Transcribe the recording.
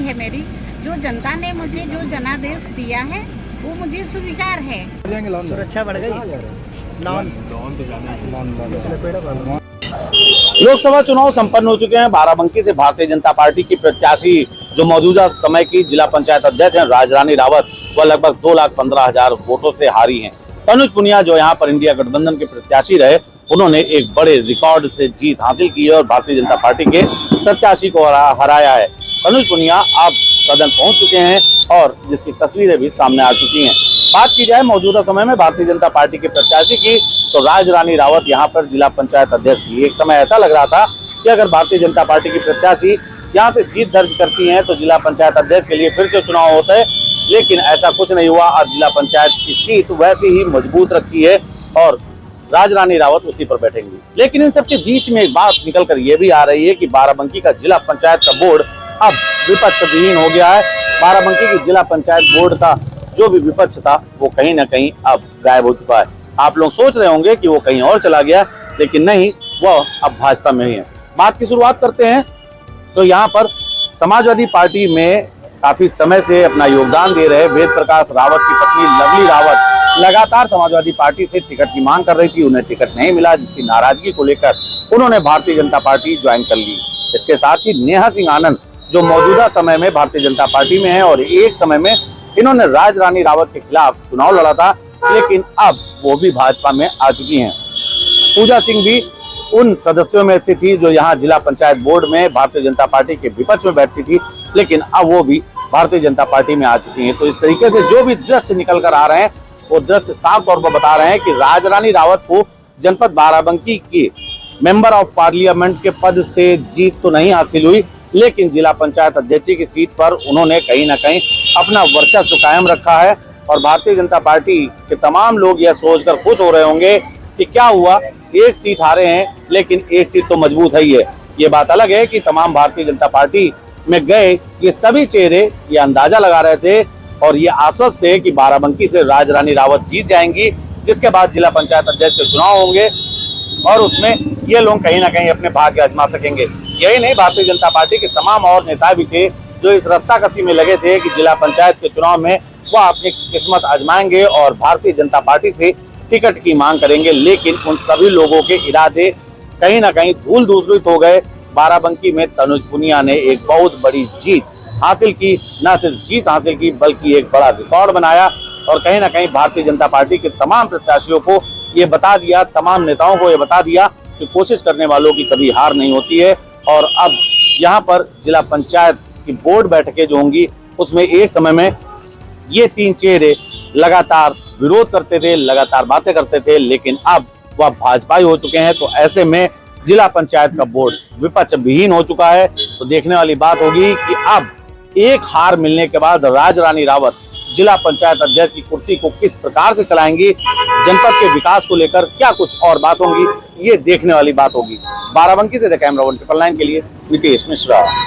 है मेरी। जो जनता ने मुझे जो जनादेश दिया है वो मुझे स्वीकार है। सुरक्षा बढ़ गई। लोकसभा चुनाव संपन्न हो चुके हैं। बाराबंकी से भारतीय जनता पार्टी की प्रत्याशी जो मौजूदा समय की जिला पंचायत अध्यक्ष हैं राजरानी रावत, वह लगभग 2,15,000 वोटों से हारी हैं। तनुज पुनिया जो यहाँ पर इंडिया गठबंधन के प्रत्याशी रहे, उन्होंने एक बड़े रिकॉर्ड से जीत हासिल की है और भारतीय जनता पार्टी के प्रत्याशी को हराया है। तनुज पुनिया अब सदन पहुंच चुके हैं और जिसकी तस्वीरें भी सामने आ चुकी हैं। बात की जाए मौजूदा समय में भारतीय जनता पार्टी के प्रत्याशी की, तो राजरानी रावत यहाँ पर जिला पंचायत अध्यक्ष थी। एक समय ऐसा लग रहा था कि अगर भारतीय जनता पार्टी की प्रत्याशी यहाँ से जीत दर्ज करती हैं तो जिला पंचायत अध्यक्ष के लिए फिर से चुनाव होता है, लेकिन ऐसा कुछ नहीं हुआ। आज जिला पंचायत की सीट वैसे ही मजबूत रखी है और राजरानी रावत उसी पर बैठेंगी। लेकिन इन सबके बीच में एक बात निकल कर ये भी आ रही है कि बाराबंकी का जिला पंचायत का बोर्ड अब विपक्ष विहीन हो गया है। बाराबंकी की जिला पंचायत बोर्ड का जो भी विपक्ष था वो कहीं ना कहीं अब गायब हो चुका है। आप लोग सोच रहे होंगे कि वो कहीं और चला गया, लेकिन नहीं, वह अब भाजपा में ही है। बात की शुरुआत करते हैं तो यहाँ पर समाजवादी पार्टी में काफी समय से अपना योगदान दे रहे वेद प्रकाश रावत की पत्नी लवली रावत लगातार समाजवादी पार्टी से टिकट की मांग कर रही थी। उन्हें टिकट नहीं मिला, जिसकी नाराजगी को लेकर उन्होंने भारतीय जनता पार्टी ज्वाइन कर ली। इसके साथ ही नेहा सिंह आनंद जो मौजूदा समय में भारतीय जनता पार्टी में है और एक समय में इन्होंने राजरानी रावत के खिलाफ चुनाव लड़ा था, लेकिन अब वो भी भाजपा में आ चुकी हैं। पूजा सिंह भी उन सदस्यों में से थी जो यहाँ जिला पंचायत बोर्ड में भारतीय जनता पार्टी के विपक्ष में बैठती थी, लेकिन अब वो भी भारतीय जनता पार्टी में आ चुकी हैं। तो इस तरीके से जो भी दृश्य निकल कर आ रहे हैं वो दृश्य साफ तौर पर बता रहे हैं कि राजरानी रावत को जनपद बाराबंकी के मेंबर ऑफ पार्लियामेंट के पद से जीत तो नहीं हासिल हुई, लेकिन जिला पंचायत अध्यक्ष की सीट पर उन्होंने कहीं ना कहीं अपना वर्चस्व कायम रखा है। और भारतीय जनता पार्टी के तमाम लोग यह सोचकर खुश हो रहे होंगे कि क्या हुआ, एक सीट हारे हैं लेकिन एक सीट तो मजबूत है ही है। ये बात अलग है कि तमाम भारतीय जनता पार्टी में गए ये सभी चेहरे ये अंदाजा लगा रहे थे और ये आश्वस्त थे कि बाराबंकी से राजरानी रावत जीत जाएंगी, जिसके बाद जिला पंचायत अध्यक्ष के चुनाव होंगे और उसमें ये लोग कहीं ना कहीं अपने भाग्य आजमा सकेंगे। यही नहीं, भारतीय जनता पार्टी के तमाम और नेता भी थे जो इस रस्साकसी में लगे थे कि जिला पंचायत के चुनाव में वह अपनी किस्मत आजमाएंगे और भारतीय जनता पार्टी से टिकट की मांग करेंगे। लेकिन उन सभी लोगों के इरादे कहीं ना कहीं धूल धूसरित हो गए। बाराबंकी में तनुज पुनिया ने एक बहुत बड़ी जीत हासिल की, न सिर्फ जीत हासिल की बल्कि एक बड़ा रिकॉर्ड बनाया और कहीं ना कहीं भारतीय जनता पार्टी के तमाम प्रत्याशियों को ये बता दिया, तमाम नेताओं को ये बता दिया कि कोशिश करने वालों की कभी हार नहीं होती है। और अब यहाँ पर जिला पंचायत की बोर्ड बैठकें जो होंगी उसमें एक समय में ये तीन चेहरे लगातार विरोध करते थे, लगातार बातें करते थे, लेकिन अब वह भाजपा हो चुके हैं। तो ऐसे में जिला पंचायत का बोर्ड विपक्ष विहीन हो चुका है। तो देखने वाली बात होगी कि अब एक हार मिलने के बाद राजरानी रावत जिला पंचायत अध्यक्ष की कुर्सी को किस प्रकार से चलाएंगी, जनपद के विकास को लेकर क्या कुछ और बात होंगी, ये देखने वाली बात होगी। बाराबंकी से द कैमरा 199 के लिए नितेश मिश्रा।